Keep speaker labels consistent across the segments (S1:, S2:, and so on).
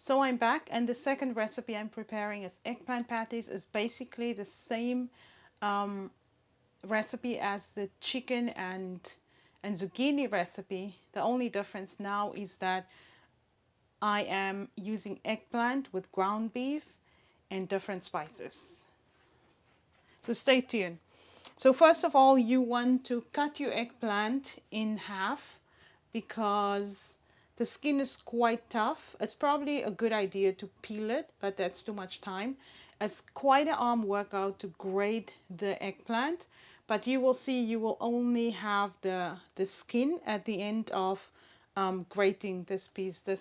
S1: So I'm back, and the second recipe I'm preparing is eggplant patties. It's basically the same recipe as the chicken and zucchini recipe. The only difference now is that I am using eggplant with ground beef and different spices. So stay tuned. So first of all, you want to cut your eggplant in half because the skin is quite tough. It's probably a good idea to peel it, but that's too much time. It's quite an arm workout to grate the eggplant, but you will see you will only have the skin at the end of grating this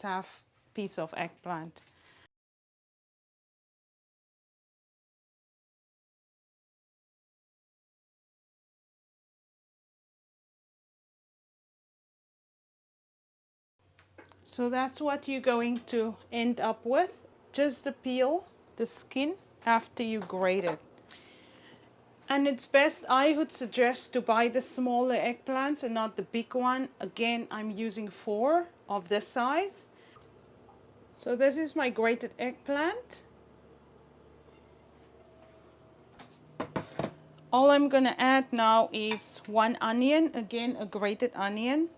S1: half piece of eggplant. So that's what you're going to end up with, just the peel, the skin, after you grate it. And it's best, I would suggest, to buy the smaller eggplants and not the big one. Again, I'm using 4 of this size. So this is my grated eggplant. All I'm gonna add now is 1 onion, again a grated onion.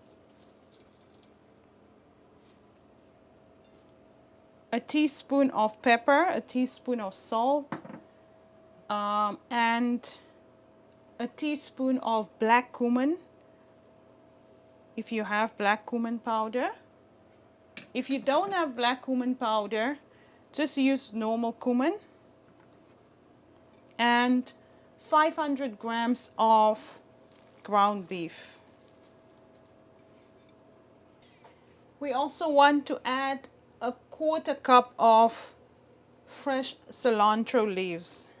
S1: A teaspoon of pepper, a teaspoon of salt, and a teaspoon of black cumin, if you have black cumin powder. If you don't have black cumin powder, just use normal cumin. And 500 grams of ground beef. We also want to add a 1/4 cup of fresh cilantro leaves.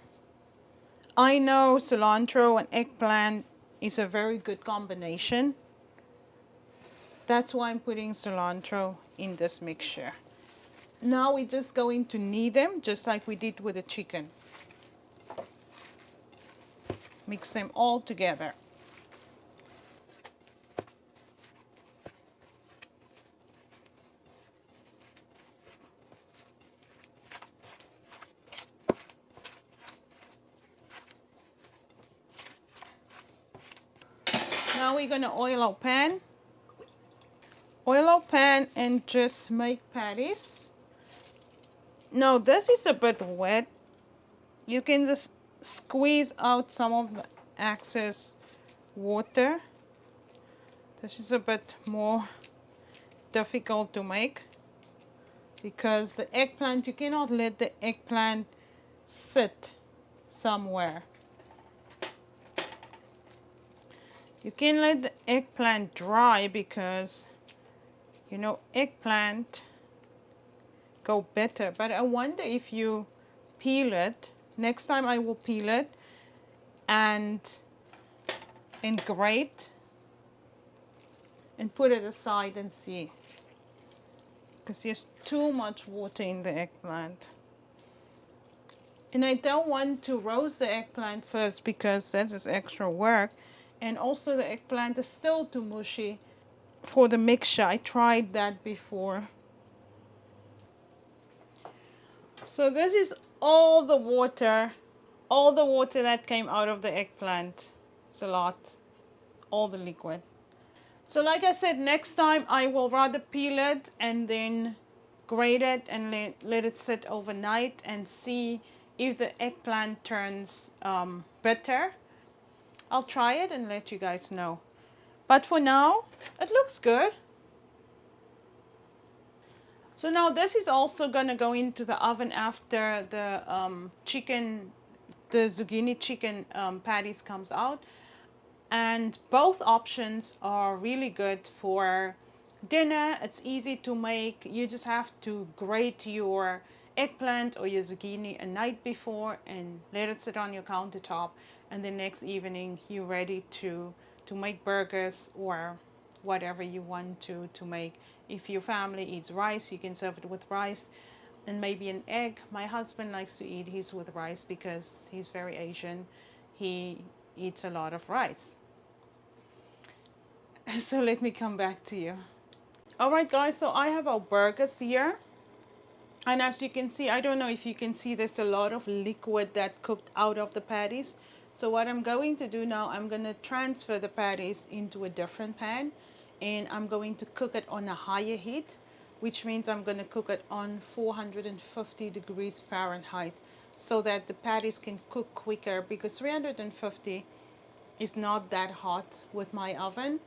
S1: I know cilantro and eggplant is a very good combination. That's why I'm putting cilantro in this mixture. Now we're just going to knead them just like we did with the chicken. Mix them all together. Now we're going to oil our pan. Oil our pan and just make patties. Now this is a bit wet. You can just squeeze out some of the excess water. This is a bit more difficult to make because the eggplant, you cannot let the eggplant sit somewhere. You can let the eggplant dry because, you know, eggplant go better. But I wonder if you peel it. Next time I will peel it and grate and put it aside and see. Because there's too much water in the eggplant. And I don't want to roast the eggplant first because that is extra work. And also the eggplant is still too mushy for the mixture. I tried that before. So this is all the water that came out of the eggplant. It's a lot, all the liquid. So like I said, next time I will rather peel it and then grate it and let it sit overnight and see if the eggplant turns bitter. I'll try it and let you guys know. But for now, it looks good. So now this is also going to go into the oven after the zucchini chicken patties comes out. And both options are really good for dinner. It's easy to make. You just have to grate your eggplant or your zucchini a night before and let it sit on your countertop, and the next evening you're ready to make burgers or whatever you want to make. If your family eats rice, you can serve it with rice and maybe an egg. My husband likes to eat his with rice because he's very Asian. He eats a lot of rice. So let me come back to you. Alright guys, so I have our burgers here. And as you can see, I don't know if you can see, there's a lot of liquid that cooked out of the patties. So what I'm going to do now, I'm going to transfer the patties into a different pan, and I'm going to cook it on a higher heat, which means I'm going to cook it on 450 degrees Fahrenheit so that the patties can cook quicker, because 350 is not that hot with my oven.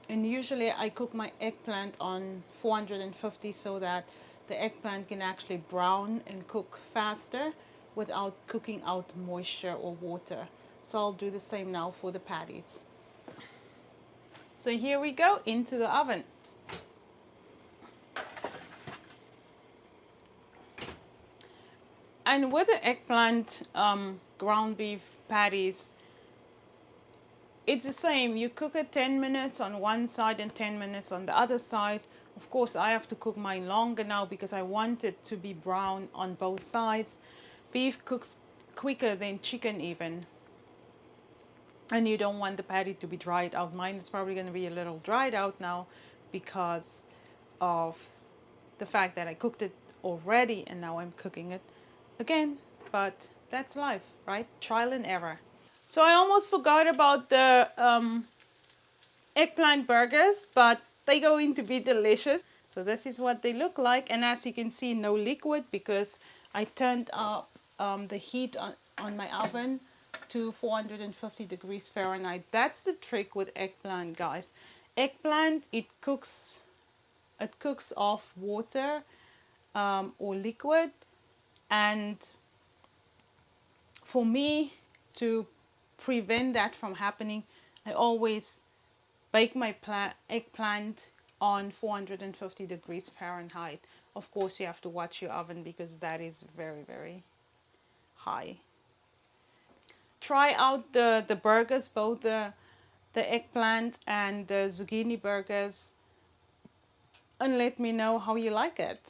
S1: And usually I cook my eggplant on 450 so that the eggplant can actually brown and cook faster without cooking out moisture or water. So I'll do the same now for the patties. So here we go, into the oven. And with the eggplant ground beef patties, it's the same. You cook it 10 minutes on one side and 10 minutes on the other side. Of course, I have to cook mine longer now because I want it to be brown on both sides. Beef cooks quicker than chicken even. And you don't want the patty to be dried out. Mine is probably going to be a little dried out now because of the fact that I cooked it already and now I'm cooking it again. But that's life, right? Trial and error. So I almost forgot about the eggplant burgers, but they're going to be delicious. So this is what they look like, and as you can see, no liquid because I turned up the heat on my oven to 450 degrees Fahrenheit. That's the trick with eggplant, guys. Eggplant, it cooks off water or liquid, and for me to prevent that from happening, I always bake my eggplant on 450 degrees Fahrenheit. Of course, you have to watch your oven because that is very, very high. Try out the burgers, both the eggplant and the zucchini burgers, and let me know how you like it.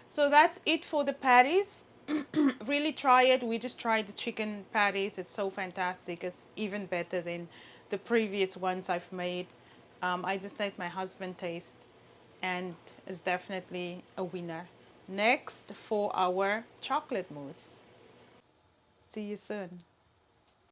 S1: So that's it for the patties. Really try it. We just tried the chicken patties. It's so fantastic. It's even better than the previous ones I've made. I just let my husband taste, and it's definitely a winner. Next for our chocolate mousse. See you soon.